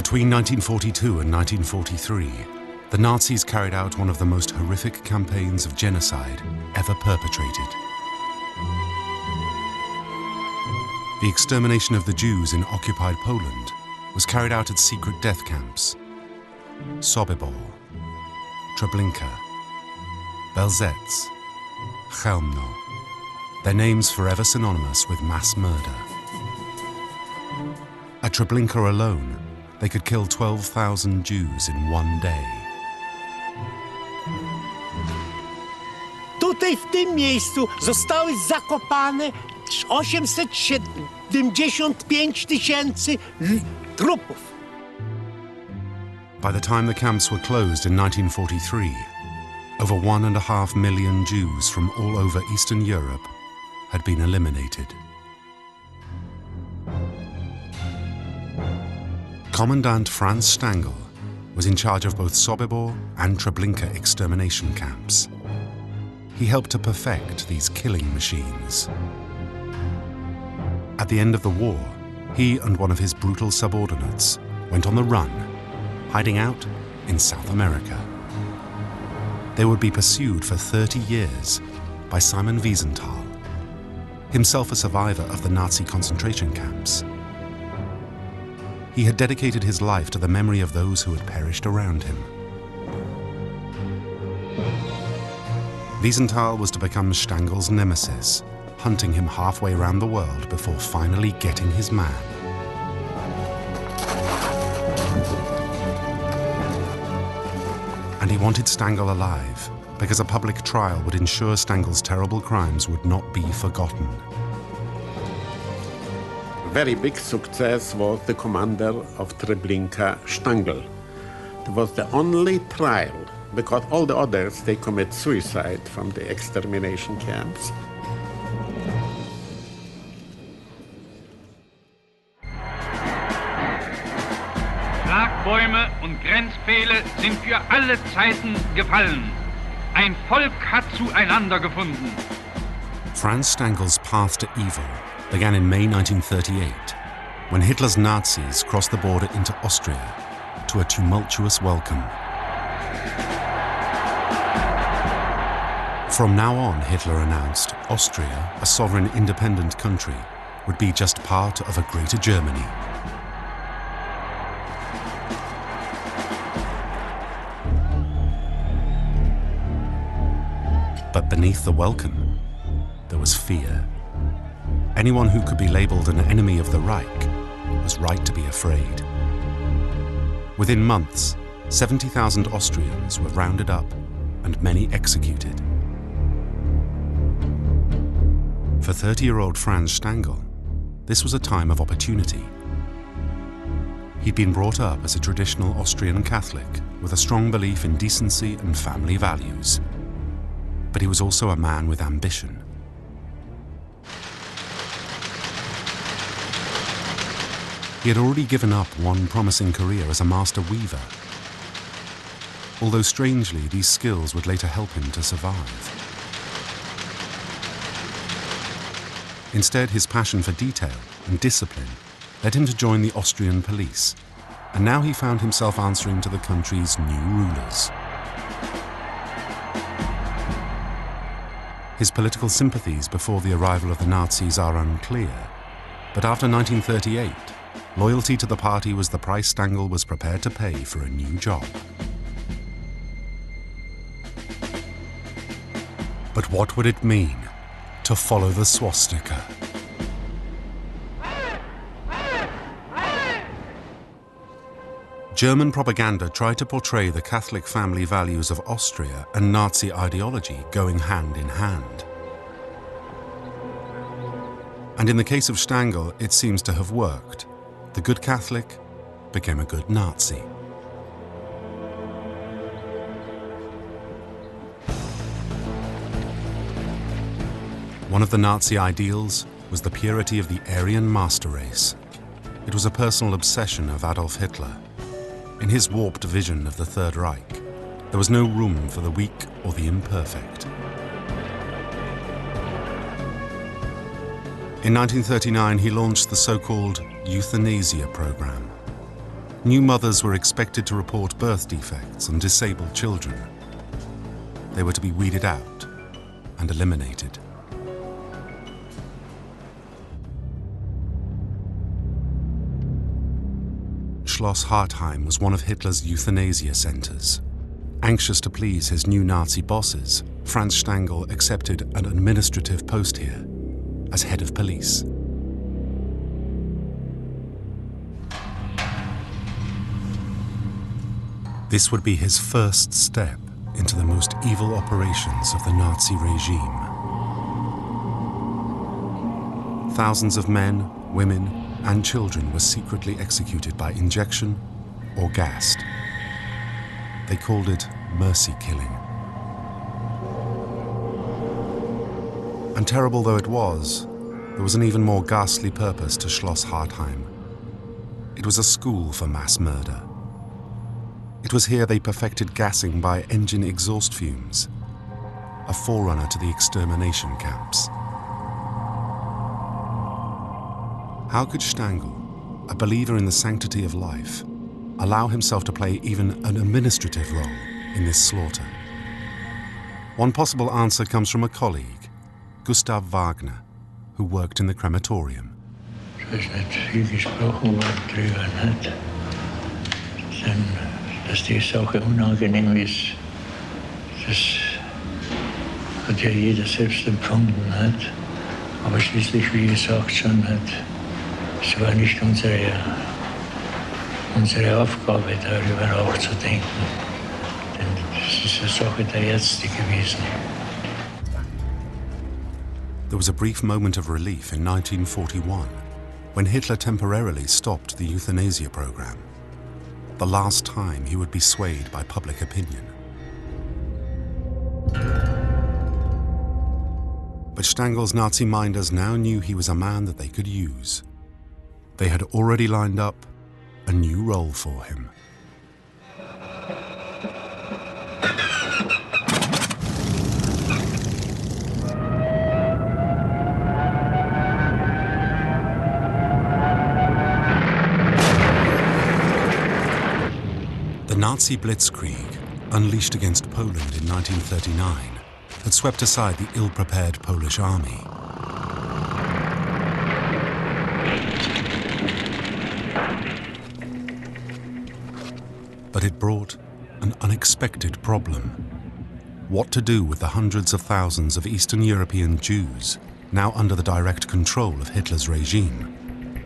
Between 1942 and 1943, the Nazis carried out one of the most horrific campaigns of genocide ever perpetrated. The extermination of the Jews in occupied Poland was carried out at secret death camps: Sobibor, Treblinka, Belzec, Chełmno, their names forever synonymous with mass murder. At Treblinka alone, they could kill 12,000 Jews in one day. Tutaj w tym miejscu zostały zakopane 875 tysięcy trupów. By the time the camps were closed in 1943, over 1.5 million Jews from all over Eastern Europe had been eliminated. Commandant Franz Stangl was in charge of both Sobibor and Treblinka extermination camps. He helped to perfect these killing machines. At the end of the war, he and one of his brutal subordinates went on the run, hiding out in South America. They would be pursued for 30 years by Simon Wiesenthal, himself a survivor of the Nazi concentration camps. He had dedicated his life to the memory of those who had perished around him. Wiesenthal was to become Stangl's nemesis, hunting him halfway around the world before finally getting his man. And he wanted Stangl alive, because a public trial would ensure Stangl's terrible crimes would not be forgotten. Very big success was the commander of Treblinka, Stangl. It was the only trial, because all the others, they commit suicide from the extermination camps. Schlagbäume und Grenzpfähle sind für alle Zeiten gefallen. Ein Volk hat zueinander gefunden. Franz Stangl's path to evil began in May 1938, when Hitler's Nazis crossed the border into Austria to a tumultuous welcome. From now on, Hitler announced, Austria, a sovereign independent country, would be just part of a greater Germany. But beneath the welcome, there was fear. Anyone who could be labeled an enemy of the Reich was right to be afraid. Within months, 70,000 Austrians were rounded up and many executed. For 30-year-old Franz Stangl, this was a time of opportunity. He'd been brought up as a traditional Austrian Catholic with a strong belief in decency and family values. But he was also a man with ambition. He had already given up one promising career as a master weaver. Although strangely, these skills would later help him to survive. Instead, his passion for detail and discipline led him to join the Austrian police, and now he found himself answering to the country's new rulers. His political sympathies before the arrival of the Nazis are unclear, but after 1938, loyalty to the party was the price Stangl was prepared to pay for a new job. But what would it mean to follow the swastika? German propaganda tried to portray the Catholic family values of Austria and Nazi ideology going hand in hand. And in the case of Stangl, it seems to have worked. The good Catholic became a good Nazi. One of the Nazi ideals was the purity of the Aryan master race. It was a personal obsession of Adolf Hitler. In his warped vision of the Third Reich, there was no room for the weak or the imperfect. In 1939, he launched the so-called euthanasia program. New mothers were expected to report birth defects and disabled children. They were to be weeded out and eliminated. Schloss Hartheim was one of Hitler's euthanasia centers. Anxious to please his new Nazi bosses, Franz Stangl accepted an administrative post here as head of police. This would be his first step into the most evil operations of the Nazi regime. Thousands of men, women, and children were secretly executed by injection or gassed. They called it mercy killing. And terrible though it was, there was an even more ghastly purpose to Schloss Hartheim. It was a school for mass murder. It was here they perfected gassing by engine exhaust fumes, a forerunner to the extermination camps. How could Stangl, a believer in the sanctity of life, allow himself to play even an administrative role in this slaughter? One possible answer comes from a colleague, Gustav Wagner, who worked in the crematorium. Dass die Sache unangenehm ist, das hat ja jeder selbst empfunden. Nicht? Aber schließlich, wie gesagt, schon, es war nicht unsere Aufgabe, darüber nachzudenken. Denn das ist eine Sache der Ärzte gewesen. There was a brief moment of relief in 1941 when Hitler temporarily stopped the euthanasia program. The last time he would be swayed by public opinion. But Stangl's Nazi minders now knew he was a man that they could use. They had already lined up a new role for him. The Nazi blitzkrieg, unleashed against Poland in 1939, had swept aside the ill-prepared Polish army. But it brought an unexpected problem. What to do with the hundreds of thousands of Eastern European Jews now under the direct control of Hitler's regime?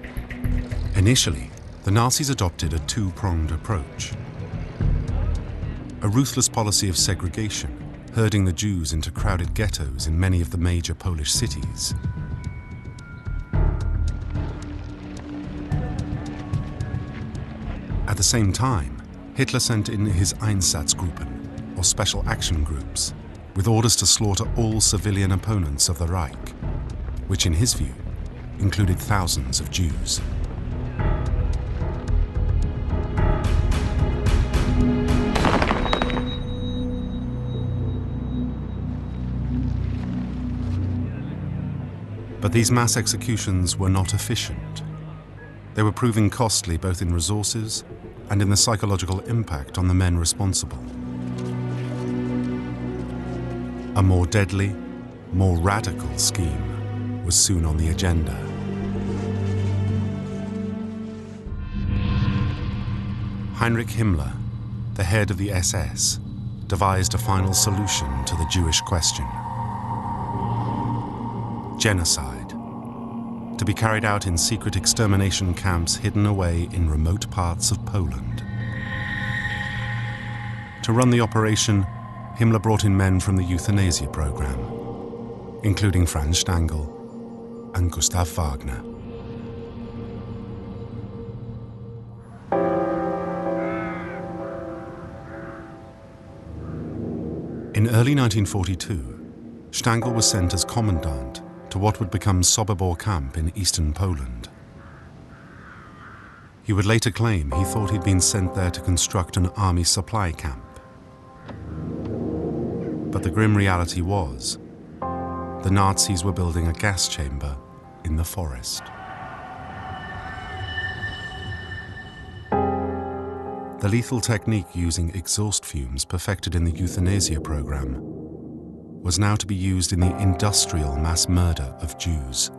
Initially, the Nazis adopted a two-pronged approach. A ruthless policy of segregation, herding the Jews into crowded ghettos in many of the major Polish cities. At the same time, Hitler sent in his Einsatzgruppen, or special action groups, with orders to slaughter all civilian opponents of the Reich, which in his view included thousands of Jews. But these mass executions were not efficient. They were proving costly both in resources and in the psychological impact on the men responsible. A more deadly, more radical scheme was soon on the agenda. Heinrich Himmler, the head of the SS, devised a final solution to the Jewish question. Genocide, to be carried out in secret extermination camps hidden away in remote parts of Poland. To run the operation, Himmler brought in men from the euthanasia program, including Franz Stangl and Gustav Wagner. In early 1942, Stangl was sent as commandant to what would become Sobibor camp in eastern Poland. He would later claim he thought he'd been sent there to construct an army supply camp. But the grim reality was, the Nazis were building a gas chamber in the forest. The lethal technique using exhaust fumes perfected in the euthanasia program was now to be used in the industrial mass murder of Jews.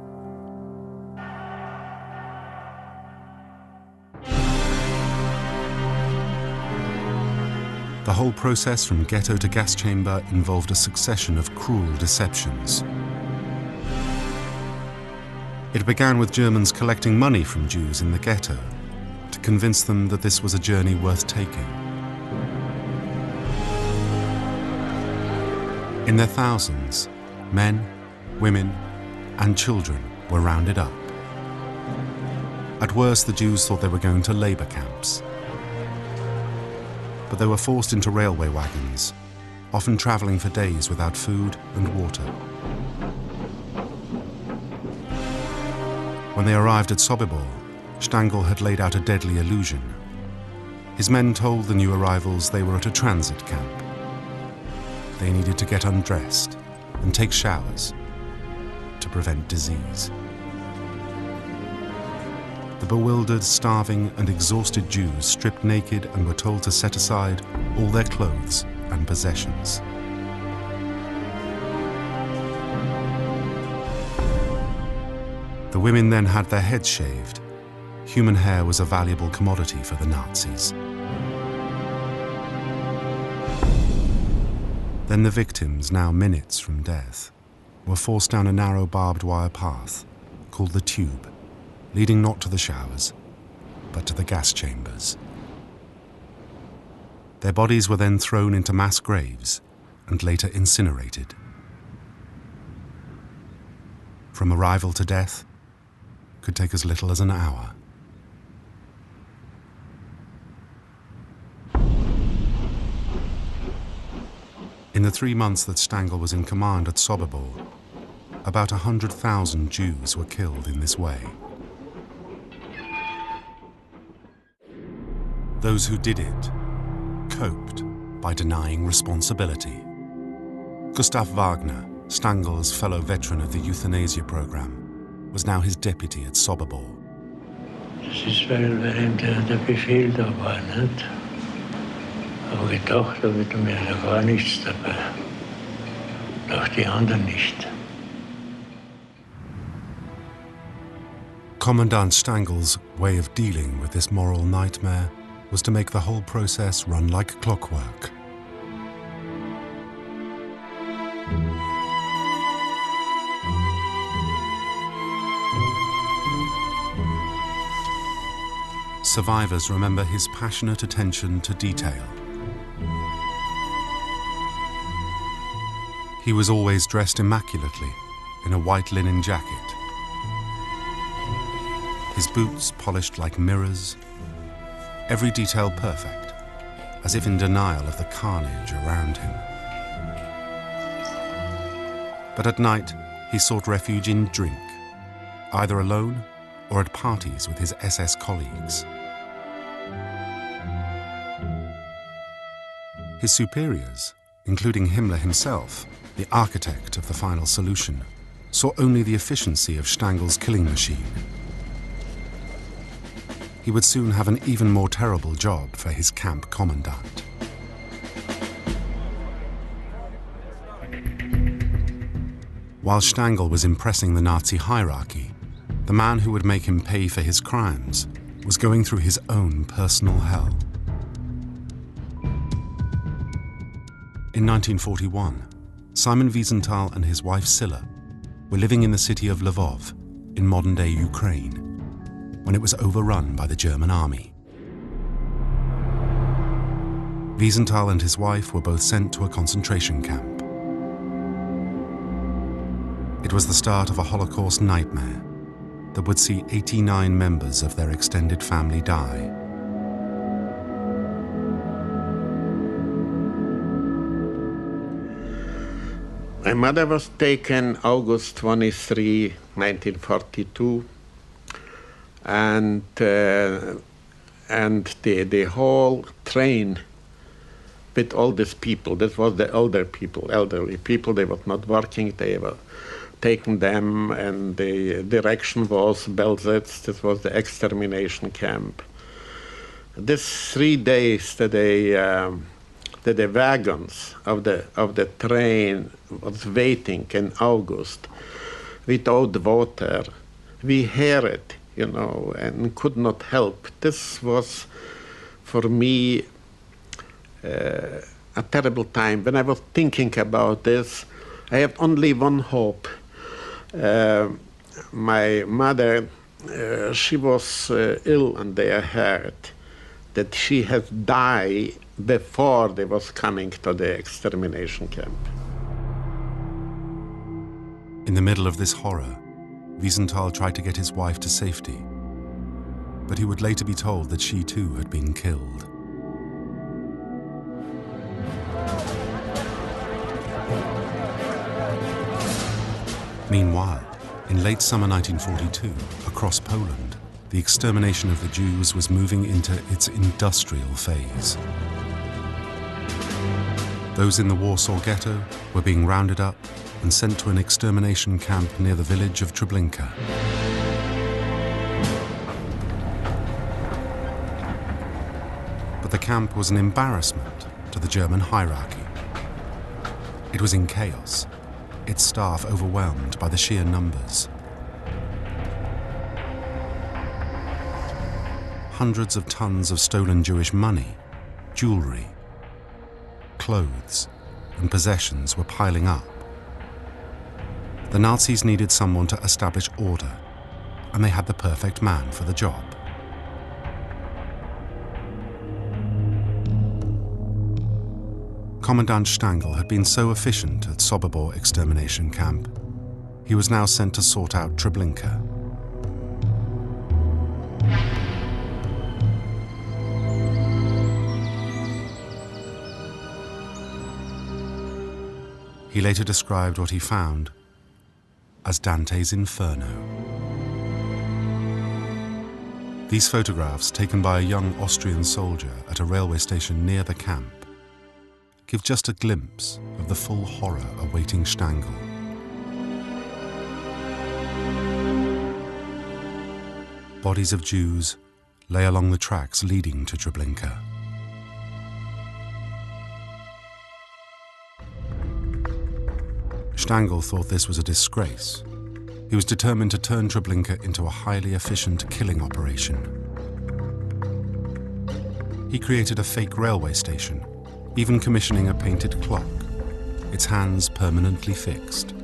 The whole process from ghetto to gas chamber involved a succession of cruel deceptions. It began with Germans collecting money from Jews in the ghetto to convince them that this was a journey worth taking. In their thousands, men, women, and children were rounded up. At worst, the Jews thought they were going to labor camps. But they were forced into railway wagons, often traveling for days without food and water. When they arrived at Sobibor, Stangl had laid out a deadly illusion. His men told the new arrivals they were at a transit camp. They needed to get undressed and take showers to prevent disease. The bewildered, starving, and exhausted Jews stripped naked and were told to set aside all their clothes and possessions. The women then had their heads shaved. Human hair was a valuable commodity for the Nazis. Then the victims, now minutes from death, were forced down a narrow barbed wire path called the tube, leading not to the showers, but to the gas chambers. Their bodies were then thrown into mass graves and later incinerated. From arrival to death could take as little as an hour. In the 3 months that Stangl was in command at Sobibor, about 100,000 Jews were killed in this way. Those who did it coped by denying responsibility. Gustav Wagner, Stangl's fellow veteran of the euthanasia program, was now his deputy at Sobibor. Das ist, weil ihm der Befehl da war, nicht? Aber gedacht habe ich mir da gar nichts dabei. Auch die anderen nicht. Kommandant Stangl's way of dealing with this moral nightmare was to make the whole process run like clockwork. Survivors remember his passionate attention to detail. He was always dressed immaculately in a white linen jacket. His boots polished like mirrors, every detail perfect, as if in denial of the carnage around him. But at night, he sought refuge in drink, either alone or at parties with his SS colleagues. His superiors, including Himmler himself, the architect of the final solution, saw only the efficiency of Stangl's killing machine. He would soon have an even more terrible job for his camp commandant. While Stangl was impressing the Nazi hierarchy, the man who would make him pay for his crimes was going through his own personal hell. In 1941, Simon Wiesenthal and his wife Silla were living in the city of Lvov in modern-day Ukraine when it was overrun by the German army. Wiesenthal and his wife were both sent to a concentration camp. It was the start of a Holocaust nightmare that would see 89 members of their extended family die. My mother was taken August 23, 1942, and the whole train with all these people, that was the elderly people, they were not working, they were taking them, and the direction was Belzec, this was the extermination camp. This 3 days that the wagons of the train was waiting in August without water, we hear it, you know, and could not help. This was, for me, a terrible time. When I was thinking about this, I have only one hope. My mother, she was ill, and they heard that she has died before they was coming to the extermination camp. In the middle of this horror, Wiesenthal tried to get his wife to safety, but he would later be told that she too had been killed. Meanwhile, in late summer 1942, across Poland, the extermination of the Jews was moving into its industrial phase. Those in the Warsaw Ghetto were being rounded up and sent to an extermination camp near the village of Treblinka. But the camp was an embarrassment to the German hierarchy. It was in chaos, its staff overwhelmed by the sheer numbers. Hundreds of tons of stolen Jewish money, jewelry, clothes, and possessions were piling up. The Nazis needed someone to establish order, and they had the perfect man for the job. Commandant Stangl had been so efficient at Sobibor extermination camp, he was now sent to sort out Treblinka. He later described what he found as Dante's Inferno. These photographs, taken by a young Austrian soldier at a railway station near the camp, give just a glimpse of the full horror awaiting Stangl. Bodies of Jews lay along the tracks leading to Treblinka. Stangl thought this was a disgrace. He was determined to turn Treblinka into a highly efficient killing operation. He created a fake railway station, even commissioning a painted clock, its hands permanently fixed,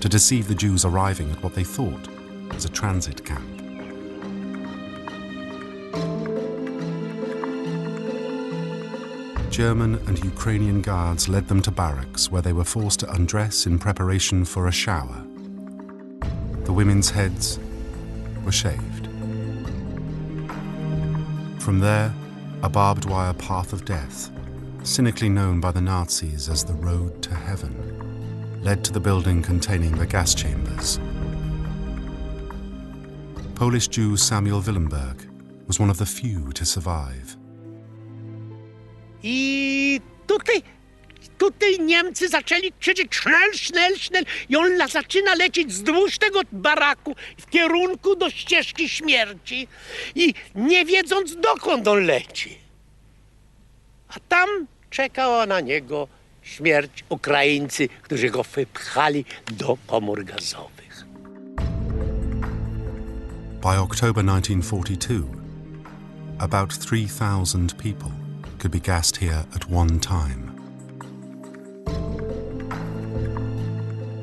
to deceive the Jews arriving at what they thought was a transit camp. German and Ukrainian guards led them to barracks where they were forced to undress in preparation for a shower. The women's heads were shaved. From there, a barbed wire path of death, cynically known by the Nazis as the road to heaven, led to the building containing the gas chambers. Polish Jew Samuel Willenberg was one of the few to survive. I tutaj Niemcy zaczęli krzyczeć sznel, sznel, sznel i on zaczyna lecieć wzdłuż tego baraku w kierunku do ścieżki śmierci i nie wiedząc dokąd on leci. A tam czekała na niego śmierć, Ukraińcy, którzy go wypchali do komór gazowych. By October 1942, about 3,000 people could be gassed here at one time.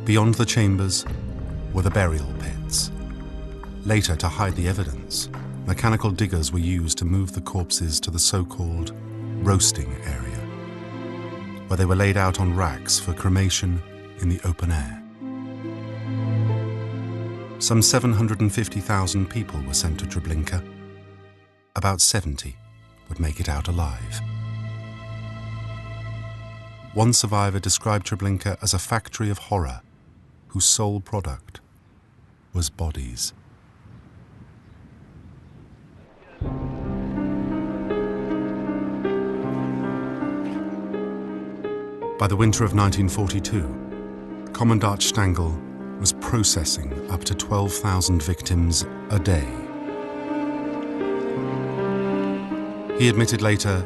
Beyond the chambers were the burial pits. Later, to hide the evidence, mechanical diggers were used to move the corpses to the so-called roasting area, where they were laid out on racks for cremation in the open air. Some 750,000 people were sent to Treblinka. About 70 would make it out alive. One survivor described Treblinka as a factory of horror whose sole product was bodies. By the winter of 1942, Commandant Stangl was processing up to 12,000 victims a day. He He admitted later,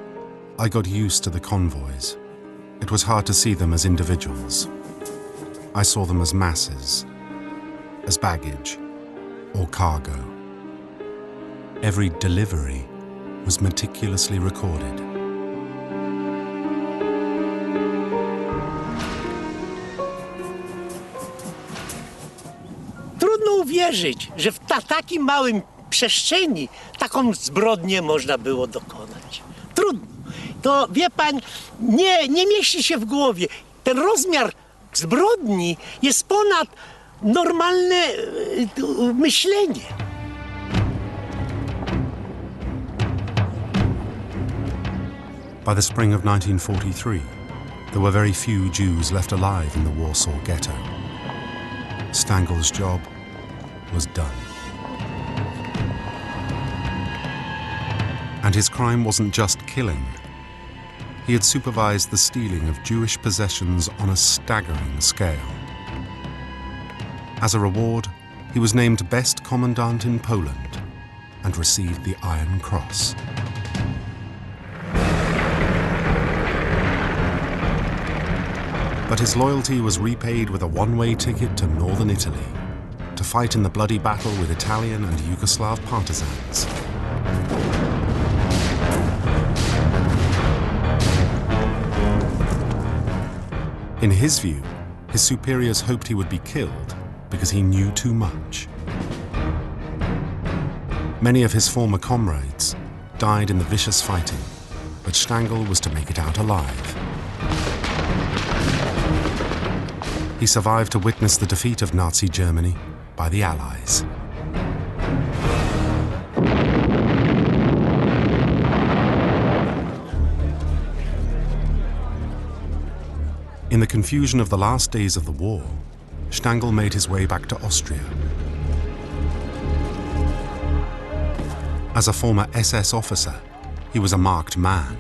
"I got used to the convoys. It was hard to see them as individuals. I saw them as masses, as baggage or cargo. Every delivery was meticulously recorded." Trudno uwierzyć, że w takim małym przestrzeni taką zbrodnię można było dokonać. Trudno. To, wie pan, nie mieści się w głowie. Ten rozmiar zbrodni jest ponad normalne myślenie. By the spring of 1943, there were very few Jews left alive in the Warsaw Ghetto. Stangl's job was done. And his crime wasn't just killing. He had supervised the stealing of Jewish possessions on a staggering scale. As a reward, he was named Best Commandant in Poland and received the Iron Cross. But his loyalty was repaid with a one-way ticket to northern Italy to fight in the bloody battle with Italian and Yugoslav partisans. In his view, his superiors hoped he would be killed because he knew too much. Many of his former comrades died in the vicious fighting, but Stangl was to make it out alive. He survived to witness the defeat of Nazi Germany by the Allies. In the confusion of the last days of the war, Stangl made his way back to Austria. As a former SS officer, he was a marked man.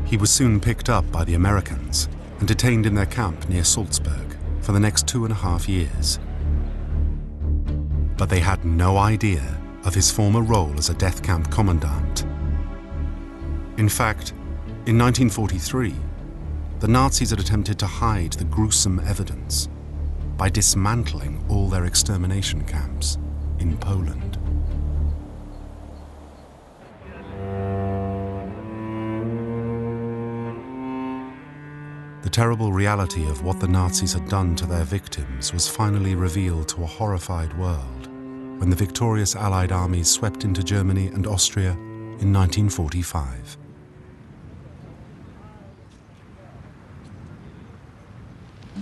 He was soon picked up by the Americans and detained in their camp near Salzburg for the next 2.5 years. But they had no idea of his former role as a death camp commandant. In fact, in 1943, the Nazis had attempted to hide the gruesome evidence by dismantling all their extermination camps in Poland. The terrible reality of what the Nazis had done to their victims was finally revealed to a horrified world when the victorious Allied armies swept into Germany and Austria in 1945.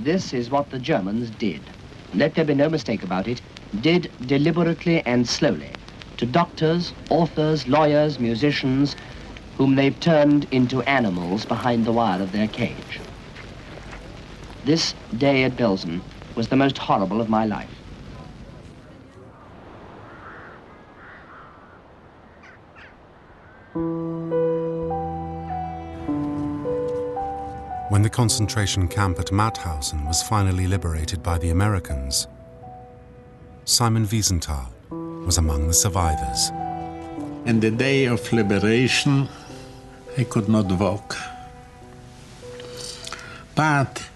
This is what the Germans did. Let there be no mistake about it. Did deliberately and slowly to doctors, authors, lawyers, musicians, whom they've turned into animals behind the wire of their cage. This day at Belsen was the most horrible of my life. When the concentration camp at Mauthausen was finally liberated by the Americans, Simon Wiesenthal was among the survivors. In the day of liberation, I could not walk. But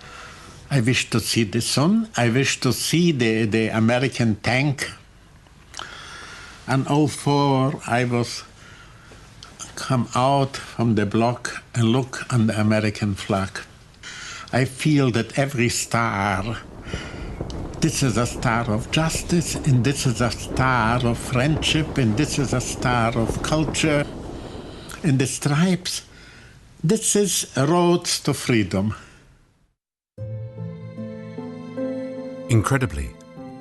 I wished to see the sun. I wished to see the American tank. And all four, I was come out from the block and look on the American flag. I feel that every star, this is a star of justice, and this is a star of friendship, and this is a star of culture. And the stripes, this is roads to freedom. Incredibly,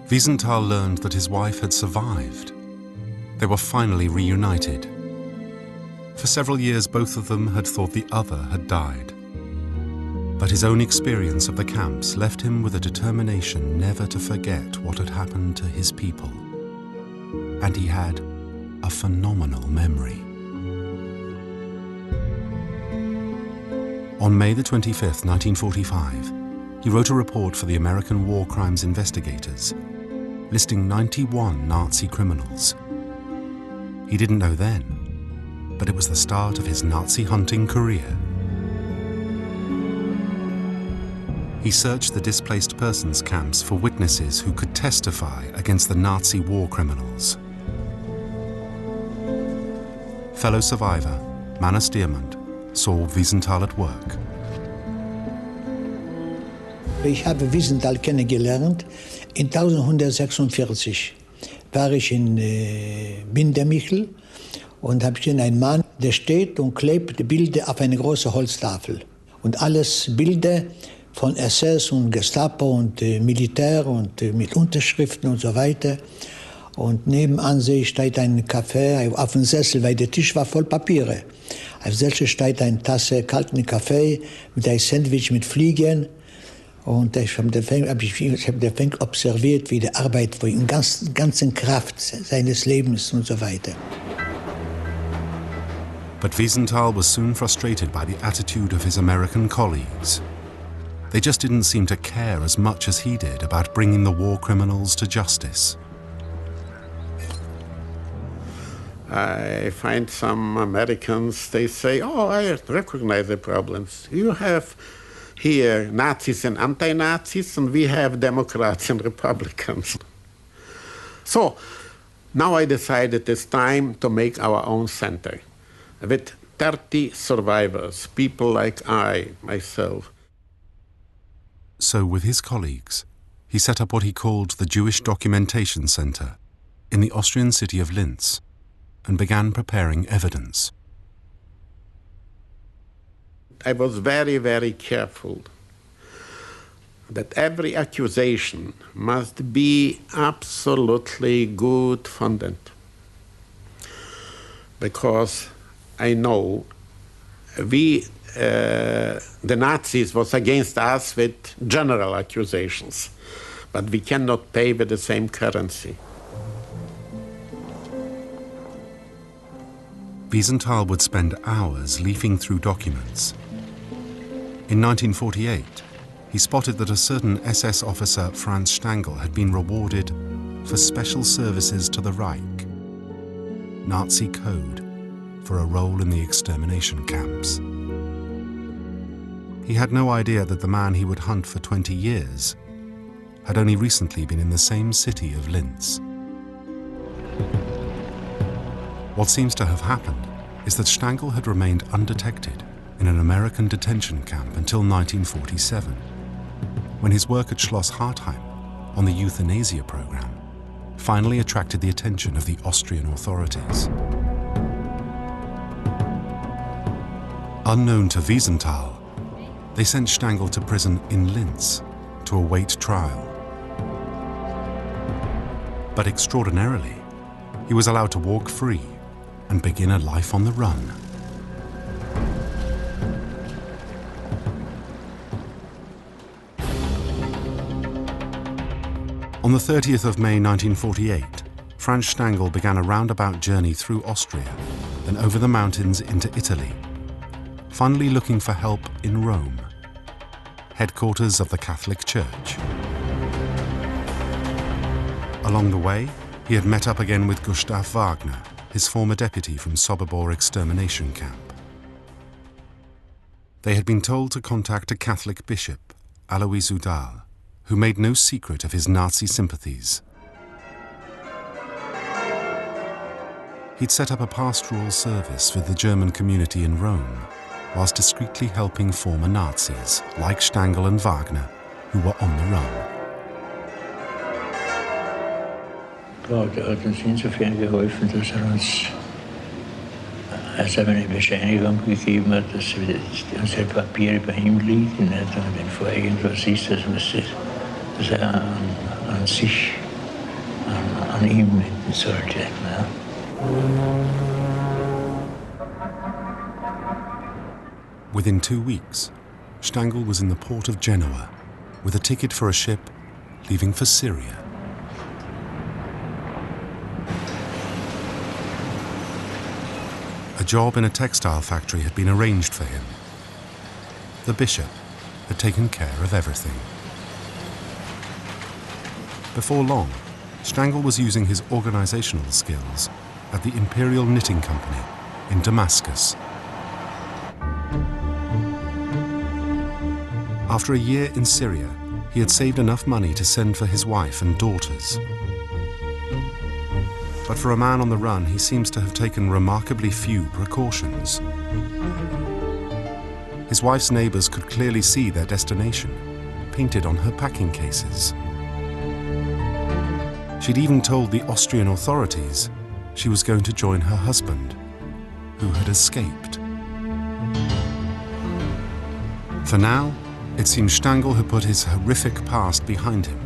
Wiesenthal learned that his wife had survived. They were finally reunited. For several years, both of them had thought the other had died. But his own experience of the camps left him with a determination never to forget what had happened to his people. And he had a phenomenal memory. On May the 25th, 1945, he wrote a report for the American war crimes investigators, listing 91 Nazi criminals. He didn't know then, but it was the start of his Nazi hunting career. He searched the displaced persons camps for witnesses who could testify against the Nazi war criminals. Fellow survivor Mannes Diamond saw Wiesenthal at work. Ich habe Wiesenthal kennengelernt in 1946. War ich in Bindermichel und habe gesehen einen Mann, der steht und klebt Bilder auf eine große Holztafel. Und alles Bilder von SS und Gestapo und Militär und mit Unterschriften und so weiter. Und nebenan sehe ich, steht ein Kaffee auf dem Sessel, weil der Tisch war voll Papiere. Auf dem Sessel steht eine Tasse kalten Kaffee mit einem Sandwich mit Fliegen. Und ich habe den Feng observiert, wie die Arbeit in ganzen Kraft seines Lebens und so weiter. But Wiesenthal was soon frustrated by the attitude of his American colleagues. They just didn't seem to care as much as he did about bringing the war criminals to justice. I find some Americans, they say, oh, I recognize the problems. You have here Nazis and anti-Nazis, and we have Democrats and Republicans. So now I decided it's time to make our own center with 30 survivors, people like myself. So with his colleagues, he set up what he called the Jewish Documentation Center in the Austrian city of Linz and began preparing evidence. I was very, very careful that every accusation must be absolutely good funded, because I know the Nazis was against us with general accusations, but we cannot pay with the same currency. Wiesenthal would spend hours leafing through documents. In 1948, he spotted that a certain SS officer, Franz Stangl, had been rewarded for special services to the Reich, Nazi code for a role in the extermination camps. He had no idea that the man he would hunt for 20 years had only recently been in the same city of Linz. What seems to have happened is that Stangl had remained undetected in an American detention camp until 1947, when his work at Schloss Hartheim on the euthanasia program finally attracted the attention of the Austrian authorities. Unknown to Wiesenthal, they sent Stangl to prison in Linz to await trial. But extraordinarily, he was allowed to walk free and begin a life on the run. On the 30th of May 1948, Franz Stangl began a roundabout journey through Austria, then over the mountains into Italy, finally looking for help in Rome, headquarters of the Catholic Church. Along the way, he had met up again with Gustav Wagner, his former deputy from Sobibor extermination camp. They had been told to contact a Catholic bishop, Alois Udall, who made no secret of his Nazi sympathies. He'd set up a pastoral service with the German community in Rome, whilst discreetly helping former Nazis like Stangl and Wagner, who were on the run. Er hat uns insofern geholfen, dass uns eine Bescheinigung gegeben hat, dass unsere Papiere bei ihm liegen, nicht? Und wenn vor irgendwas ist, dass an sich, an ihm wenden sollte. Ne? Within 2 weeks, Stangl was in the port of Genoa with a ticket for a ship leaving for Syria. A job in a textile factory had been arranged for him. The bishop had taken care of everything. Before long, Stangl was using his organizational skills at the Imperial Knitting Company in Damascus. After a year in Syria, he had saved enough money to send for his wife and daughters. But for a man on the run, he seems to have taken remarkably few precautions. His wife's neighbors could clearly see their destination, painted on her packing cases. She'd even told the Austrian authorities she was going to join her husband, who had escaped. For now, it seems Stangl had put his horrific past behind him,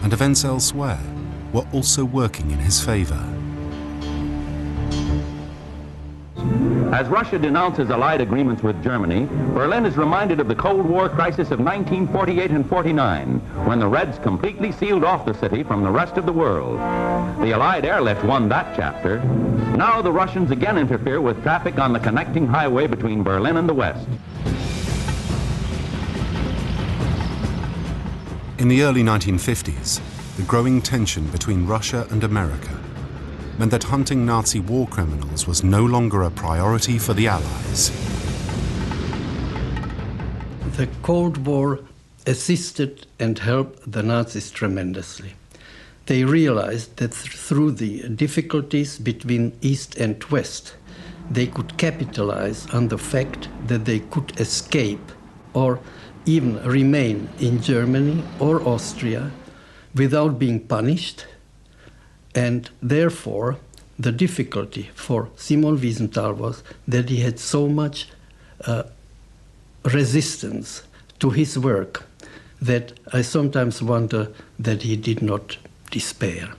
and events elsewhere were also working in his favor. As Russia denounces Allied agreements with Germany, Berlin is reminded of the Cold War crisis of 1948 and 49, when the Reds completely sealed off the city from the rest of the world. The Allied airlift won that chapter. Now the Russians again interfere with traffic on the connecting highway between Berlin and the West. In the early 1950s, the growing tension between Russia and America meant that hunting Nazi war criminals was no longer a priority for the Allies. The Cold War assisted and helped the Nazis tremendously. They realized that through the difficulties between East and West, they could capitalize on the fact that they could escape or even remain in Germany or Austria without being punished. And therefore, the difficulty for Simon Wiesenthal was that he had so much resistance to his work that I sometimes wonder that he did not despair.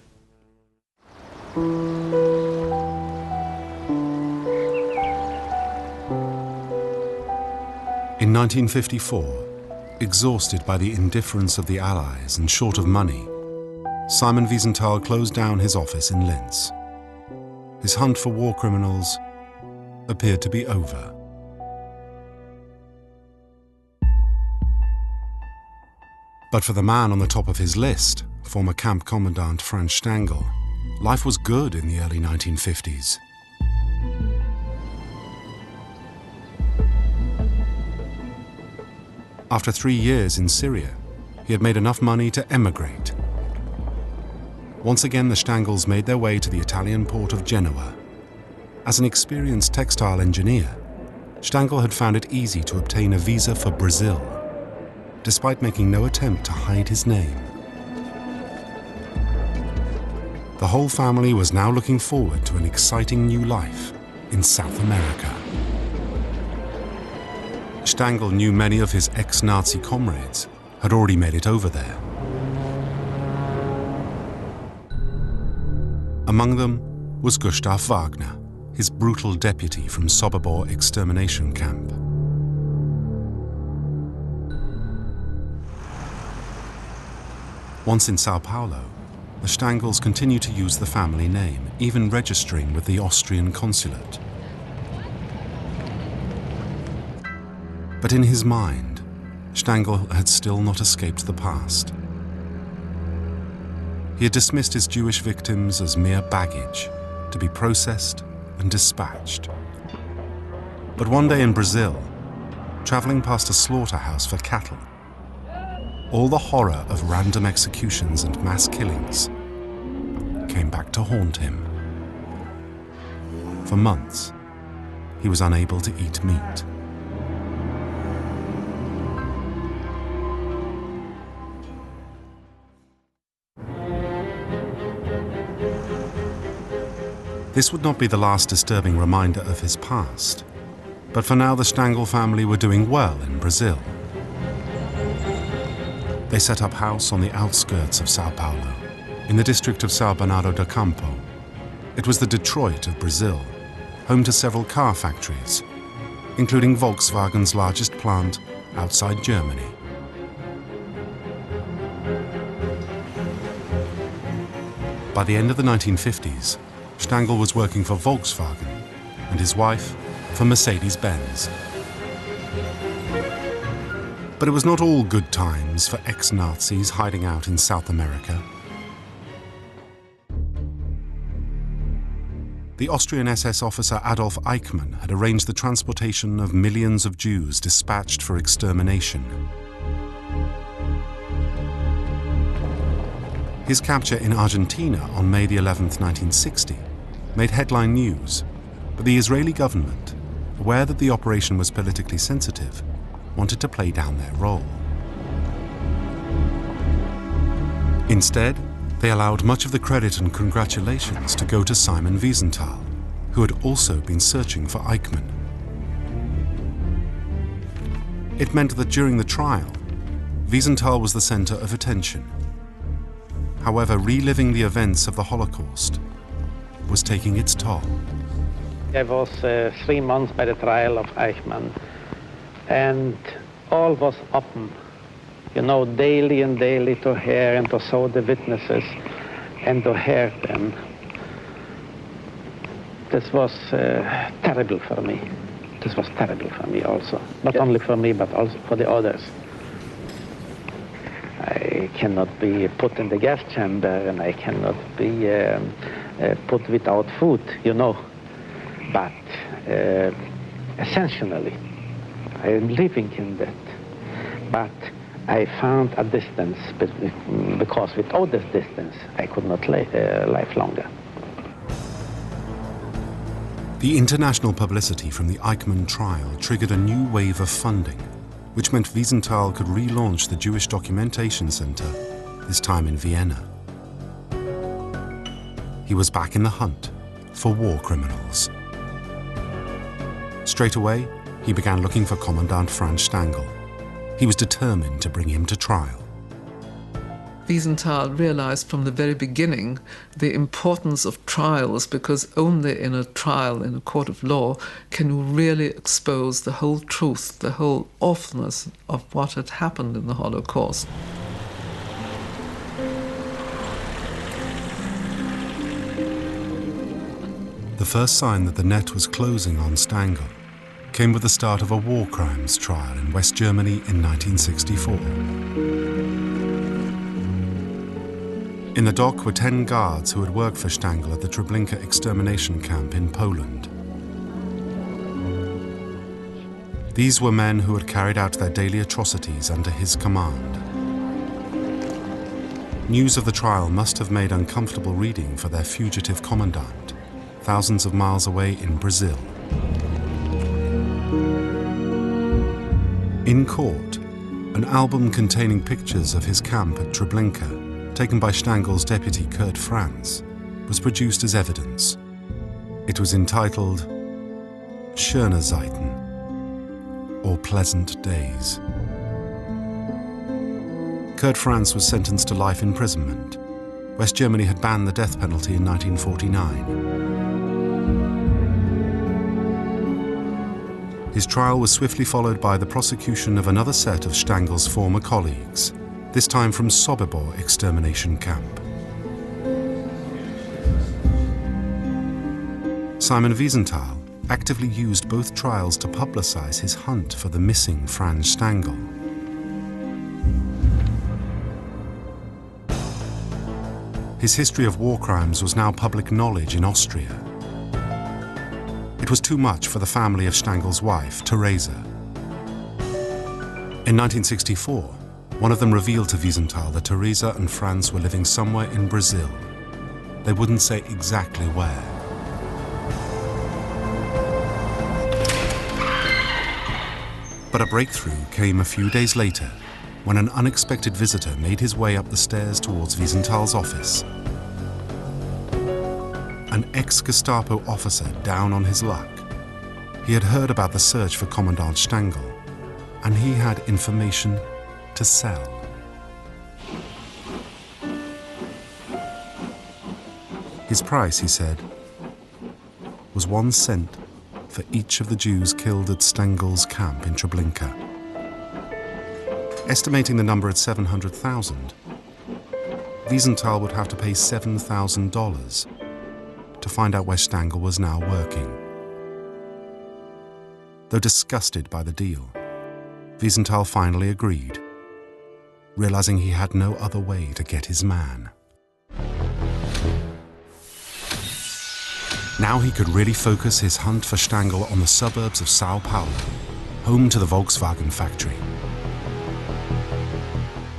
In 1954, exhausted by the indifference of the Allies and short of money, Simon Wiesenthal closed down his office in Linz. His hunt for war criminals appeared to be over. But for the man on the top of his list, former camp commandant Franz Stangl, life was good in the early 1950s. After 3 years in Syria, he had made enough money to emigrate. Once again, the Stangls made their way to the Italian port of Genoa. As an experienced textile engineer, Stangl had found it easy to obtain a visa for Brazil, despite making no attempt to hide his name. The whole family was now looking forward to an exciting new life in South America. Stangl knew many of his ex-Nazi comrades had already made it over there. Among them was Gustav Wagner, his brutal deputy from Sobibor extermination camp. Once in Sao Paulo, the Stangls continued to use the family name, even registering with the Austrian consulate. But in his mind, Stangl had still not escaped the past. He had dismissed his Jewish victims as mere baggage, to be processed and dispatched. But one day in Brazil, traveling past a slaughterhouse for cattle, all the horror of random executions and mass killings came back to haunt him. For months, he was unable to eat meat. This would not be the last disturbing reminder of his past, but for now the Stangl family were doing well in Brazil. They set up house on the outskirts of Sao Paulo, in the district of São Bernardo do Campo. It was the Detroit of Brazil, home to several car factories, including Volkswagen's largest plant outside Germany. By the end of the 1950s, Stangl was working for Volkswagen and his wife for Mercedes-Benz. But it was not all good times for ex-Nazis hiding out in South America. the Austrian SS officer Adolf Eichmann had arranged the transportation of millions of Jews dispatched for extermination. His capture in Argentina on May the 11th, 1960, made headline news, but the Israeli government, aware that the operation was politically sensitive, wanted to play down their role. Instead, they allowed much of the credit and congratulations to go to Simon Wiesenthal, who had also been searching for Eichmann. It meant that during the trial, Wiesenthal was the center of attention. However, reliving the events of the Holocaust was taking its toll. I was 3 months by the trial of Eichmann, and all was open. You know, daily and daily to hear and to saw the witnesses and to hear them. This was terrible for me. This was terrible for me also. Not only for me, but also for the others. I cannot be put in the gas chamber, and I cannot be put without food, you know. But essentially, I am living in that. But I found a distance, because without this distance, I could not live longer. The international publicity from the Eichmann trial triggered a new wave of funding, which meant Wiesenthal could relaunch the Jewish Documentation Center, this time in Vienna. He was back in the hunt for war criminals. Straight away, he began looking for Commandant Franz Stangl. He was determined to bring him to trial. Wiesenthal realized from the very beginning the importance of trials, because only in a trial in a court of law can you really expose the whole truth, the whole awfulness of what had happened in the Holocaust. The first sign that the net was closing on Stangl came with the start of a war crimes trial in West Germany in 1964. In the dock were 10 guards who had worked for Stangl at the Treblinka extermination camp in Poland. These were men who had carried out their daily atrocities under his command. News of the trial must have made uncomfortable reading for their fugitive commandant, thousands of miles away in Brazil. In court, an album containing pictures of his camp at Treblinka, taken by Stangl's deputy Kurt Franz, was produced as evidence. It was entitled Schöne Zeiten, or Pleasant Days. Kurt Franz was sentenced to life imprisonment. West Germany had banned the death penalty in 1949. His trial was swiftly followed by the prosecution of another set of Stangl's former colleagues, this time from Sobibor extermination camp. Simon Wiesenthal actively used both trials to publicize his hunt for the missing Franz Stangl. His history of war crimes was now public knowledge in Austria. It was too much for the family of Stangl's wife, Theresa. In 1964, one of them revealed to Wiesenthal that Theresa and Franz were living somewhere in Brazil. They wouldn't say exactly where. But a breakthrough came a few days later, when an unexpected visitor made his way up the stairs towards Wiesenthal's office. An ex-Gestapo officer down on his luck. He had heard about the search for Commandant Stangl, and he had information to sell. His price, he said, was 1 cent for each of the Jews killed at Stangl's camp in Treblinka. Estimating the number at 700,000, Wiesenthal would have to pay $7,000 to find out where Stangl was now working. Though disgusted by the deal, Wiesenthal finally agreed, realizing he had no other way to get his man. Now he could really focus his hunt for Stangl on the suburbs of Sao Paulo, home to the Volkswagen factory.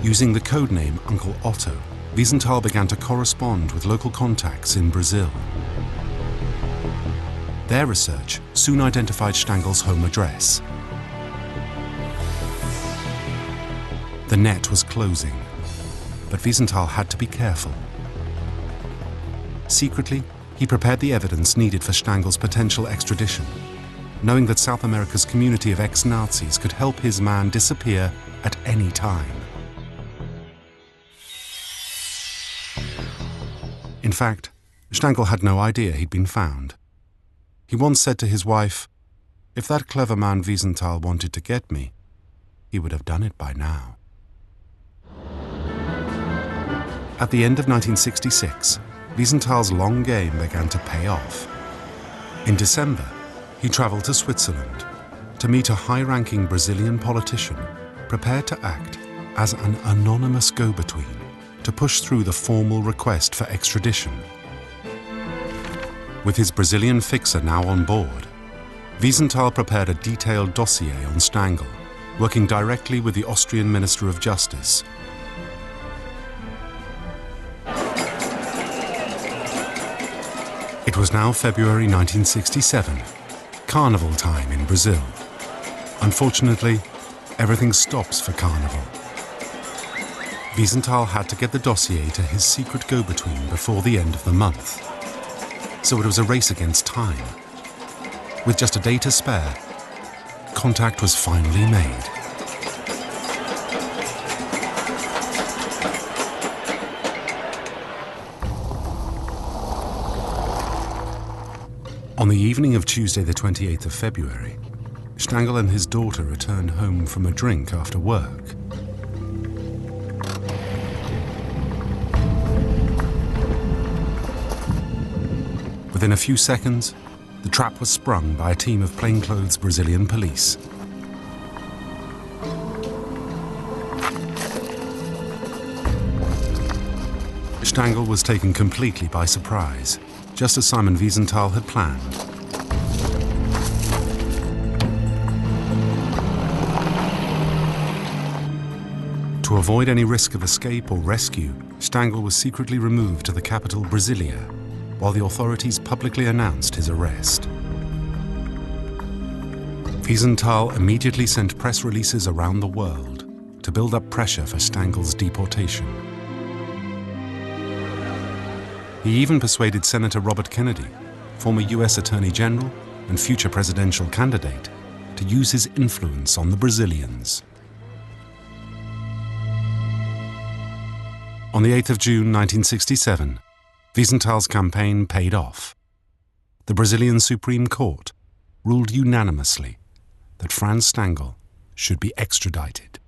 Using the codename Uncle Otto, Wiesenthal began to correspond with local contacts in Brazil. Their research soon identified Stangl's home address. The net was closing, but Wiesenthal had to be careful. Secretly, he prepared the evidence needed for Stangl's potential extradition, knowing that South America's community of ex-Nazis could help his man disappear at any time. In fact, Stangl had no idea he'd been found. He once said to his wife, "If that clever man Wiesenthal wanted to get me, he would have done it by now." At the end of 1966, Wiesenthal's long game began to pay off. In December, he traveled to Switzerland to meet a high-ranking Brazilian politician prepared to act as an anonymous go-between to push through the formal request for extradition. With his Brazilian fixer now on board, Wiesenthal prepared a detailed dossier on Stangl, working directly with the Austrian Minister of Justice. It was now February 1967, carnival time in Brazil. Unfortunately, everything stops for carnival. Wiesenthal had to get the dossier to his secret go-between before the end of the month. So it was a race against time. With just a day to spare, contact was finally made. On the evening of Tuesday the 28th of February, Stangl and his daughter returned home from a drink after work. Within a few seconds, the trap was sprung by a team of plainclothes Brazilian police. Stangl was taken completely by surprise, just as Simon Wiesenthal had planned. To avoid any risk of escape or rescue, Stangl was secretly removed to the capital Brasilia, while the authorities publicly announced his arrest. Wiesenthal immediately sent press releases around the world to build up pressure for Stangl's deportation. He even persuaded Senator Robert Kennedy, former US Attorney General and future presidential candidate, to use his influence on the Brazilians. On the 8th of June 1967, Wiesenthal's campaign paid off. The Brazilian Supreme Court ruled unanimously that Franz Stangl should be extradited.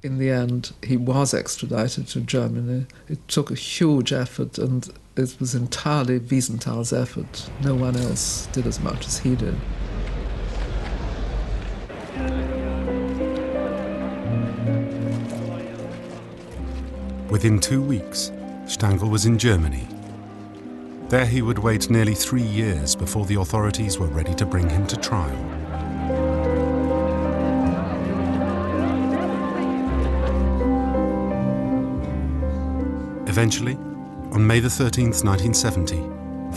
In the end, he was extradited to Germany. It took a huge effort, and it was entirely Wiesenthal's effort. No one else did as much as he did. Within 2 weeks, Stangl was in Germany. There he would wait nearly 3 years before the authorities were ready to bring him to trial. Eventually, on May the 13th, 1970,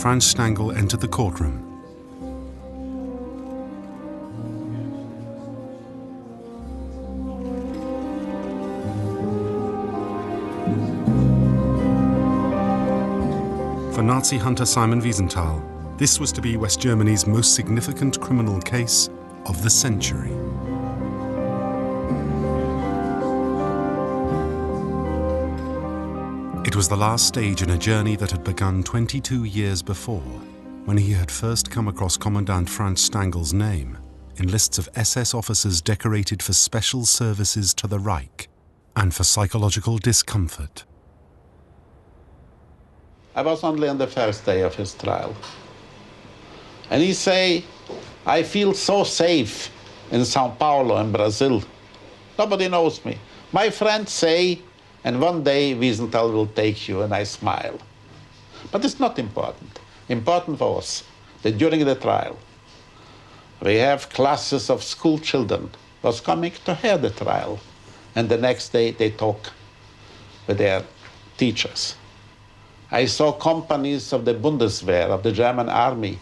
Franz Stangl entered the courtroom. For Nazi hunter Simon Wiesenthal, this was to be West Germany's most significant criminal case of the century. It was the last stage in a journey that had begun 22 years before, when he had first come across Commandant Franz Stangl's name in lists of SS officers decorated for special services to the Reich and for psychological discomfort. I was only on the first day of his trial. And he say, "I feel so safe in Sao Paulo in Brazil. Nobody knows me. My friends say, and one day Wiesenthal will take you," and I smile. But it's not important. important was that during the trial, we have classes of school children was coming to hear the trial, and the next day they talk with their teachers. I saw companies of the Bundeswehr, of the German army.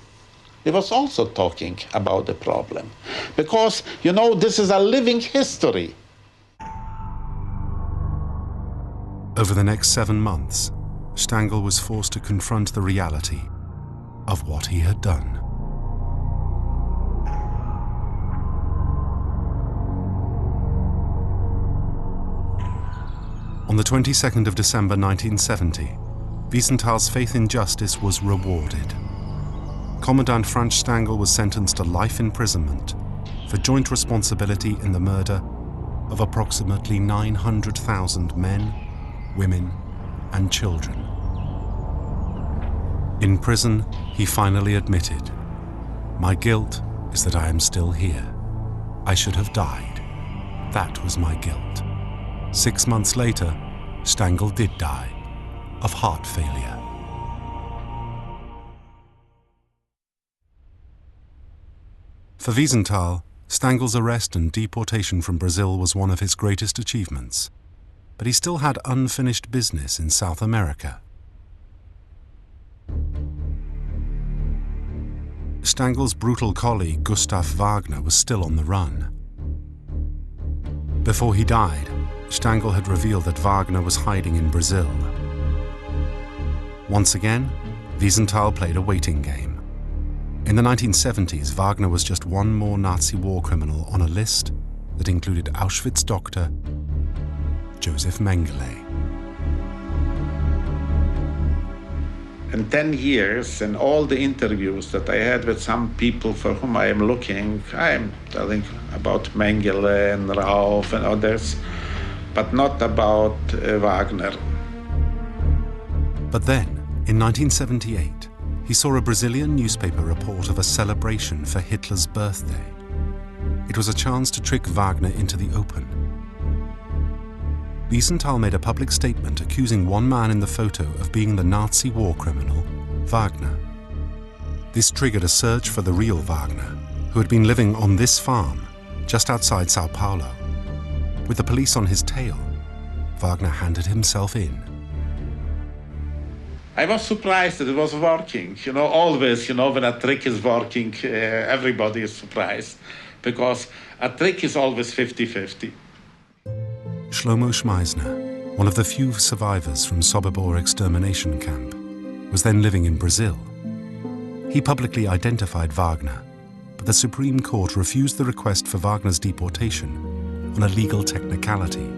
They was also talking about the problem. Because, you know, this is a living history. Over the next 7 months, Stangl was forced to confront the reality of what he had done. On the 22nd of December 1970, Wiesenthal's faith in justice was rewarded. Commandant Franz Stangl was sentenced to life imprisonment for joint responsibility in the murder of approximately 900,000 men, women, and children. In prison, he finally admitted, "My guilt is that I am still here. I should have died. That was my guilt." 6 months later, Stangl did die of heart failure. For Wiesenthal, Stangl's arrest and deportation from Brazil was one of his greatest achievements, but he still had unfinished business in South America. Stangl's brutal colleague Gustav Wagner was still on the run. Before he died, Stangl had revealed that Wagner was hiding in Brazil. Once again, Wiesenthal played a waiting game. In the 1970s, Wagner was just one more Nazi war criminal on a list that included Auschwitz doctor Joseph Mengele. In 10 years, in all the interviews that I had with some people for whom I am looking, I am telling about Mengele and Rauf and others, but not about Wagner. But then, in 1978, he saw a Brazilian newspaper report of a celebration for Hitler's birthday. It was a chance to trick Wagner into the open. Wiesenthal made a public statement accusing one man in the photo of being the Nazi war criminal, Wagner. This triggered a search for the real Wagner, who had been living on this farm just outside Sao Paulo. With the police on his tail, Wagner handed himself in. I was surprised that it was working. You know, always, you know, when a trick is working, everybody is surprised, because a trick is always 50-50. Shlomo Schmeisner, one of the few survivors from Sobibor extermination camp, was then living in Brazil. He publicly identified Wagner, but the Supreme Court refused the request for Wagner's deportation on a legal technicality.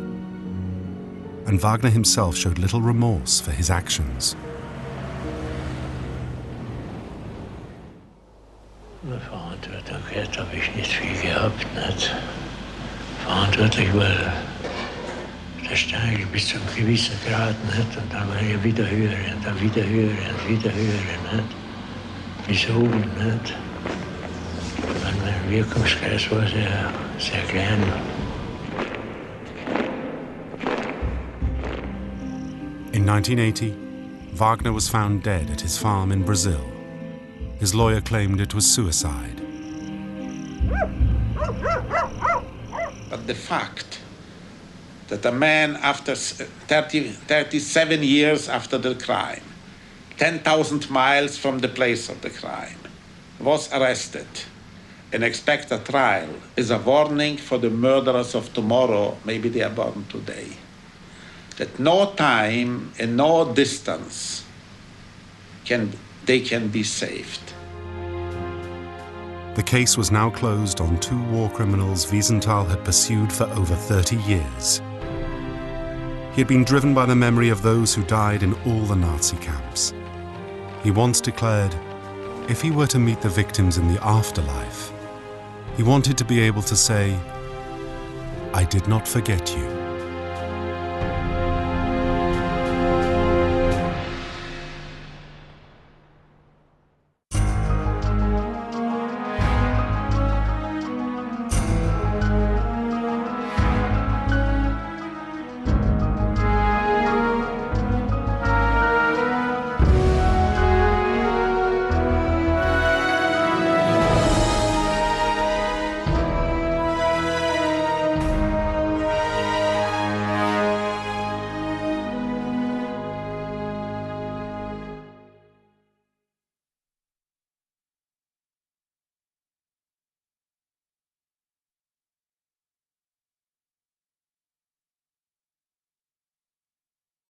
And Wagner himself showed little remorse for his actions. Verantwortlichkeit habe ich nicht viel gehabt, nicht? Verantwortlich war der Stangl bis zum gewissen Grad, nicht? Und dann war er wieder höher und dann wieder höher und wieder höher, nicht? Bis oben, nicht? Und mein Wirkungskreis war sehr, sehr klein. In 1980, Wagner was found dead at his farm in Brazil. His lawyer claimed it was suicide. But the fact that a man after 37 years after the crime, 10,000 miles from the place of the crime, was arrested and expect a trial is a warning for the murderers of tomorrow, maybe they are born today. That no time and no distance they can be saved. The case was now closed on two war criminals Wiesenthal had pursued for over 30 years. He had been driven by the memory of those who died in all the Nazi camps. He once declared, if he were to meet the victims in the afterlife, he wanted to be able to say, "I did not forget you."